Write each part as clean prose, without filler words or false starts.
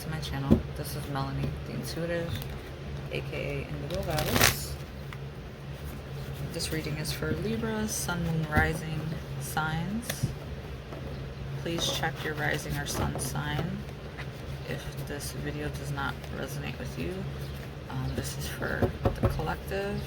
to my channel. This is Melanie, the Intuitive, aka Indigo Goddess. This reading is for Libra, Sun, Moon, Rising signs. Please check your rising or sun sign if this video does not resonate with you. This is for the collective,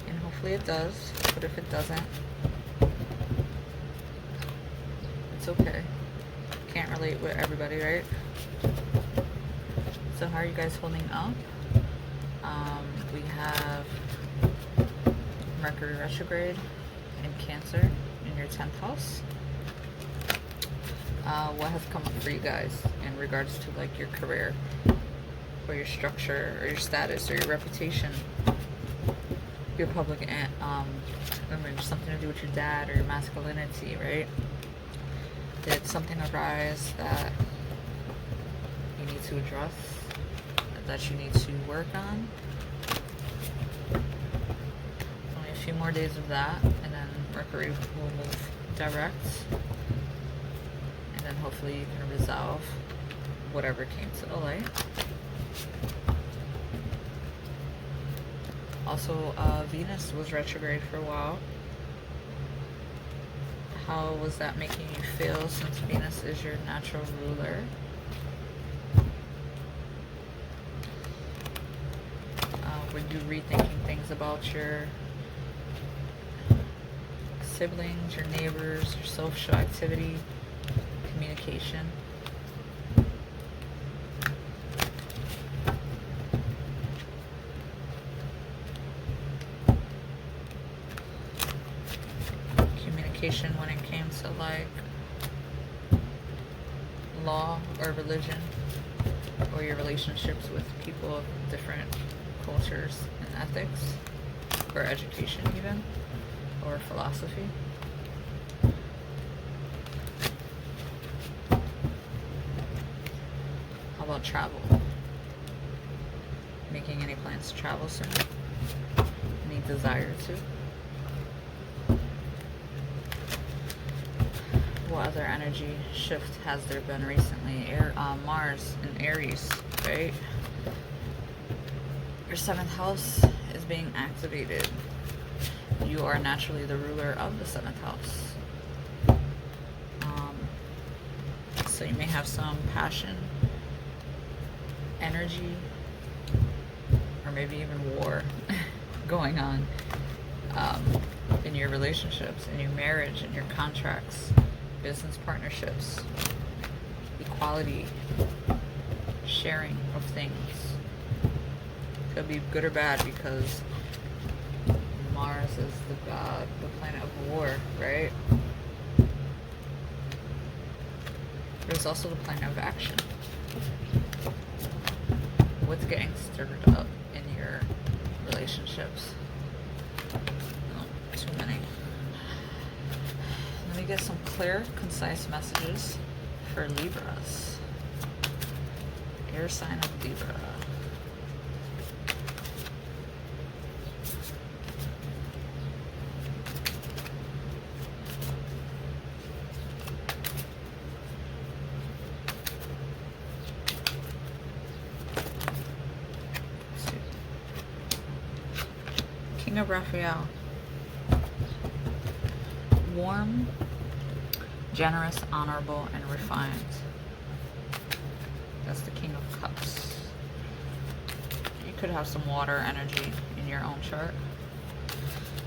and hopefully it does, but if it doesn't, it's okay. Can't relate with everybody, right? So how are you guys holding up? We have Mercury retrograde in Cancer in your 10th house. What has come up for you guys in regards to like your career or your structure or your status or your reputation, your public image, something to do with your dad or your masculinity, right? Did something arise that you need to address, that you need to work on? Only a few more days of that, and then Mercury will move direct, and then hopefully you can resolve whatever came to the light. Also, Venus was retrograde for a while. How was that making you feel, since Venus is your natural ruler? Were you rethinking things about your siblings, your neighbors, your social activity, communication? Communication when it came to like law or religion, or your relationships with people of different cultures and ethics, or education even, or philosophy. How about travel? Making any plans to travel soon? Any desire to? What other energy shift has there been recently? Mars in Aries, right? Your 7th house is being activated. You are naturally the ruler of the 7th house. So you may have some passion, energy, or maybe even war going on in your relationships, in your marriage, in your contracts, business partnerships, equality, sharing of things. Could be good or bad, because Mars is the god, the planet of war, right? There's also the planet of action. What's getting stirred up in your relationships? No, too many. Let me get some clear, concise messages for Libras. Air sign of Libra. King of Raphael. Warm, generous, honorable, and refined. That's the King of Cups. You could have some water energy in your own chart.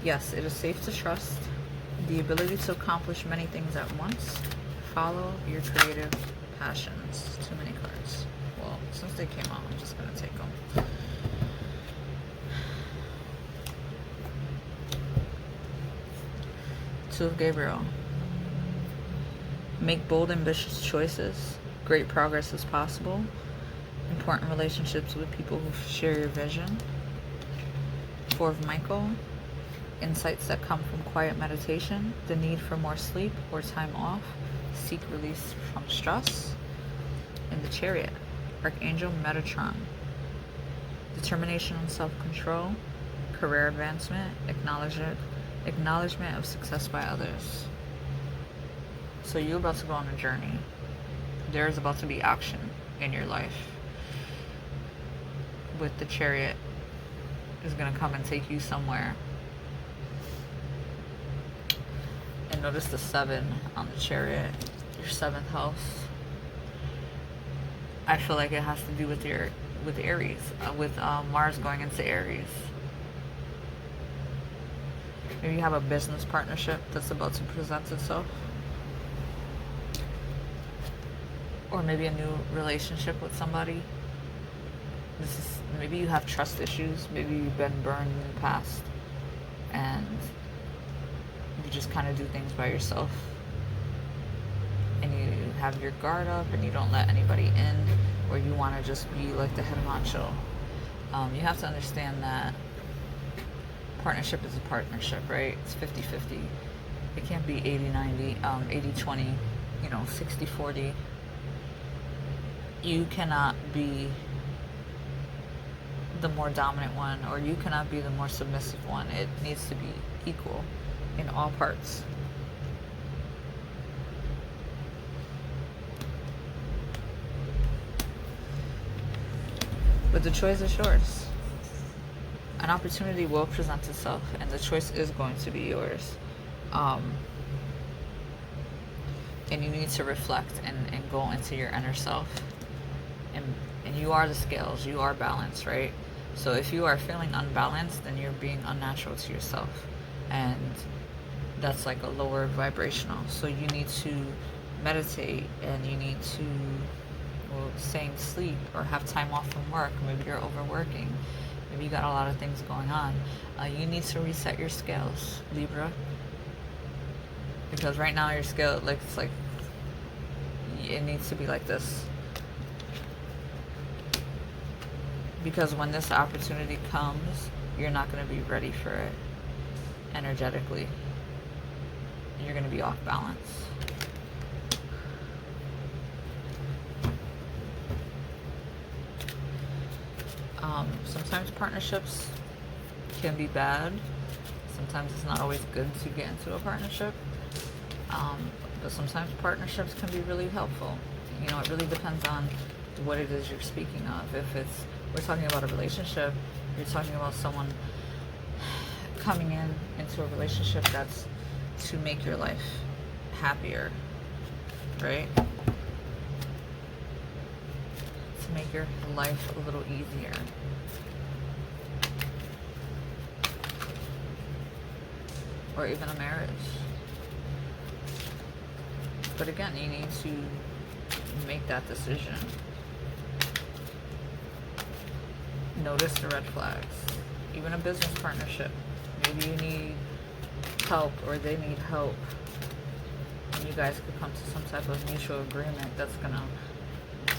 Yes, it is safe to trust. The ability to accomplish many things at once. Follow your creative passions. Too many cards. Well, since they came out, I'm just going to take them. Two of Gabriel. Make bold, ambitious choices. Great progress is possible. Important relationships with people who share your vision. Four of Michael. Insights that come from quiet meditation. The need for more sleep or time off. Seek release from stress. And the Chariot. Archangel Metatron. Determination and self-control. Career advancement. Acknowledgement of success by others. So you're about to go on a journey. there's about to be action in your life. With the Chariot is going to come and take you somewhere. And notice the 7 on the Chariot, your 7th house. I feel like it has to do with Aries, with Mars going into Aries. Maybe you have a business partnership that's about to present itself. Or maybe a new relationship with somebody. Maybe you have trust issues. Maybe you've been burned in the past. And you just kind of do things by yourself. And you have your guard up and you don't let anybody in. Or you want to just be like the head honcho. You have to understand that partnership is a partnership, right? It's 50-50. It can't be 80-90, 80-20, 60-40. You cannot be the more dominant one, or you cannot be the more submissive one. It needs to be equal in all parts. But the choice is yours. An opportunity will present itself, and the choice is going to be yours. And you need to reflect and go into your inner self. And you are the scales. You are balanced, right? So if you are feeling unbalanced, then you're being unnatural to yourself. And that's like a lower vibrational. So you need to meditate, and you need to stay in sleep or have time off from work. Maybe you're overworking. Maybe you got a lot of things going on. You need to reset your scales, Libra. Because right now your scale, it needs to be like this. Because when this opportunity comes, you're not going to be ready for it energetically. You're going to be off balance. Sometimes partnerships can be bad. Sometimes it's not always good to get into a partnership. But sometimes partnerships can be really helpful. It really depends on what it is you're speaking of. If we're talking about a relationship, you're talking about someone coming into a relationship that's to make your life happier, right? To make your life a little easier. Or even a marriage. But again, you need to make that decision. Notice the red flags. Even a business partnership. Maybe you need help, or they need help. And you guys could come to some type of mutual agreement that's gonna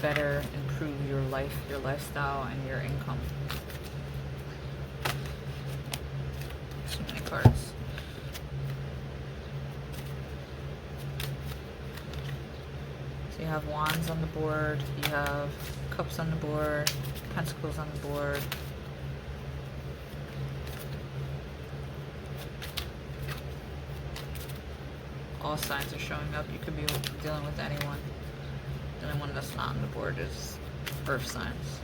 better improve your life, your lifestyle, and your income. Too many cards. So you have wands on the board, you have cups on the board, pentacles on the board. All signs are showing up. You could be dealing with anyone. The only one that's not on the board is earth signs.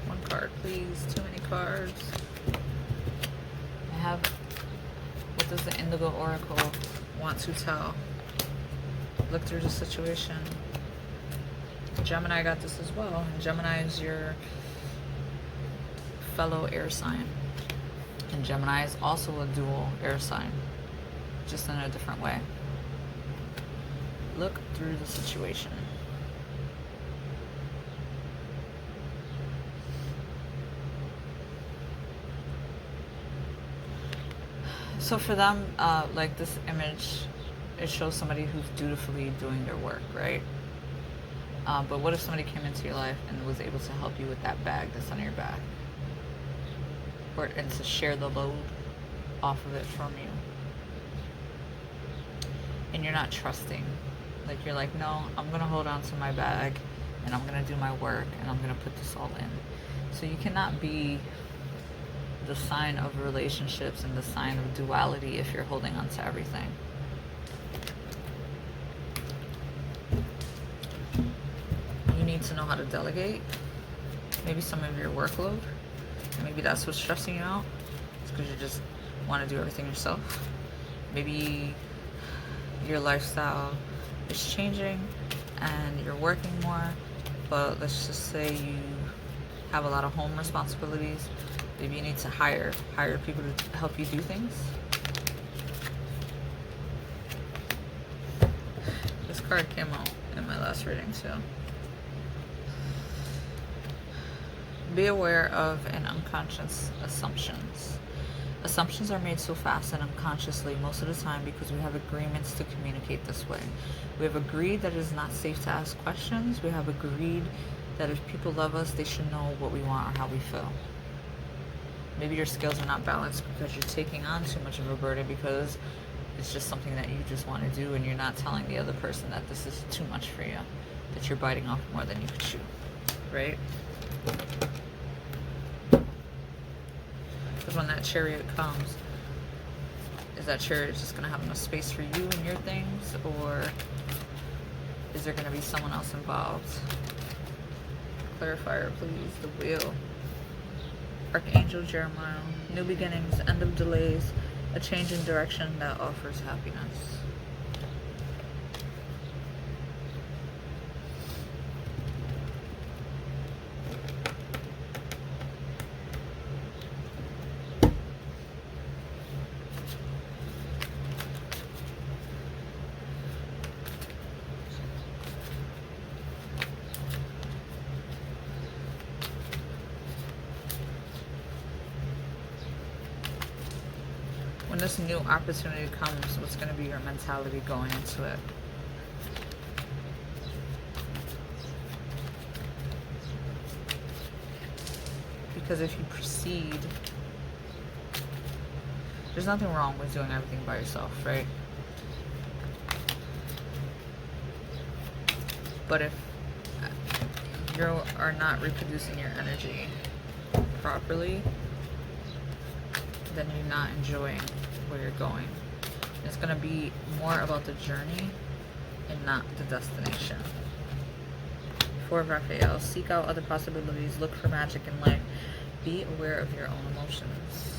One card, please. Too many cards. I have, what does the Indigo Oracle want to tell? Look through the situation. Gemini got this as well. And Gemini is your fellow air sign. And Gemini is also a dual air sign, just in a different way. Look through the situation. So for them, like this image, it shows somebody who's dutifully doing their work, right? But what if somebody came into your life and was able to help you with that bag that's on your back? And to share the load off of it from you. And you're not trusting. Like you're like, no, I'm going to hold on to my bag and I'm going to do my work and I'm going to put this all in. So you cannot be the sign of relationships and the sign of duality if you're holding on to everything. need to know how to delegate. Maybe some of your workload. Maybe that's what's stressing you out. It's because you just want to do everything yourself. Maybe your lifestyle is changing and you're working more, but let's just say you have a lot of home responsibilities. Maybe you need to hire people to help you do things. This card came out in my last reading too. Be aware of and unconscious assumptions. Assumptions are made so fast and unconsciously most of the time because we have agreements to communicate this way. We have agreed that it is not safe to ask questions. We have agreed that if people love us, they should know what we want or how we feel. Maybe your skills are not balanced because you're taking on too much of a burden because it's just something that you just want to do and you're not telling the other person that this is too much for you, that you're biting off more than you could chew, right? Because when that chariot comes, is that chariot just going to have enough space for you and your things, or is there going to be someone else involved? Clarifier, please. The wheel. Archangel Jeremiah. New beginnings, end of delays, a change in direction that offers happiness. When this new opportunity comes, what's going to be your mentality going into it? Because if you proceed, there's nothing wrong with doing everything by yourself, right? But if you are not reproducing your energy properly, then you're not enjoying where you're going. It's going to be more about the journey and not the destination. For Raphael, seek out other possibilities, look for magic in life, be aware of your own emotions.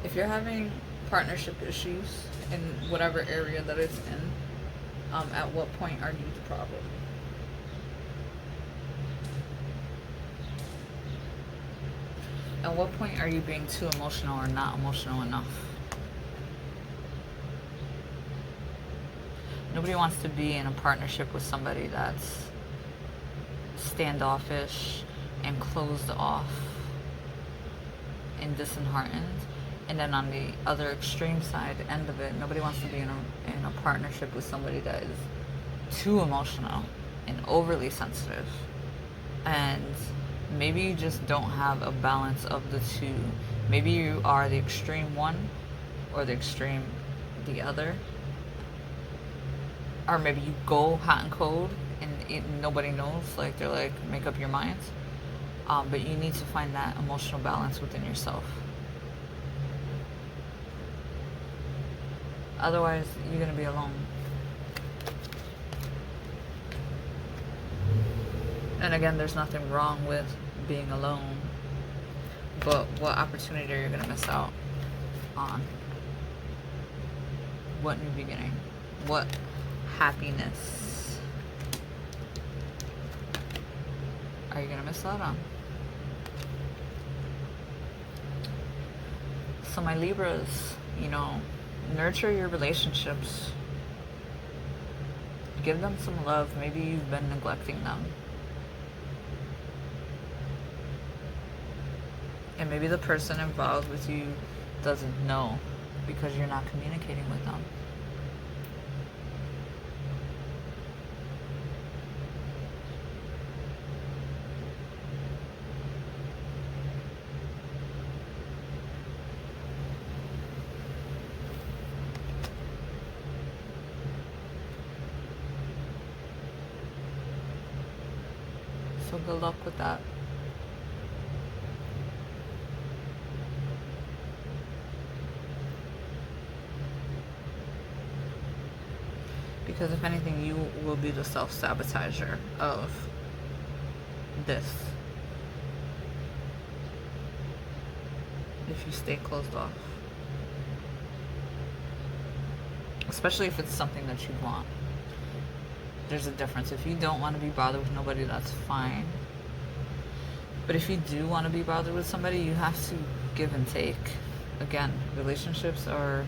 If you're having partnership issues in whatever area that it's in, at what point are you the problem? At what point are you being too emotional or not emotional enough? Nobody wants to be in a partnership with somebody that's standoffish and closed off and disheartened. And then on the other extreme side, the end of it, nobody wants to be in a partnership with somebody that is too emotional and overly sensitive. And maybe you just don't have a balance of the two. Maybe you are the extreme one or the extreme the other. Or maybe you go hot and cold and nobody knows. Like, they're like, make up your minds. But you need to find that emotional balance within yourself. Otherwise, you're going to be alone. And again, there's nothing wrong with being alone. But what opportunity are you going to miss out on? What new beginning? What happiness are you going to miss out on? So my Libras, nurture your relationships. Give them some love. Maybe you've been neglecting them. And maybe the person involved with you doesn't know because you're not communicating with them. So good luck with that. Because if anything, you will be the self-sabotager of this. If you stay closed off. Especially if it's something that you want. There's a difference. If you don't want to be bothered with nobody, that's fine. But if you do want to be bothered with somebody, you have to give and take. Again, relationships are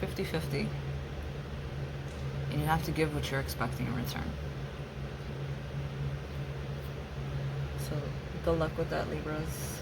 50-50. And you have to give what you're expecting in return. So good luck with that, Libras.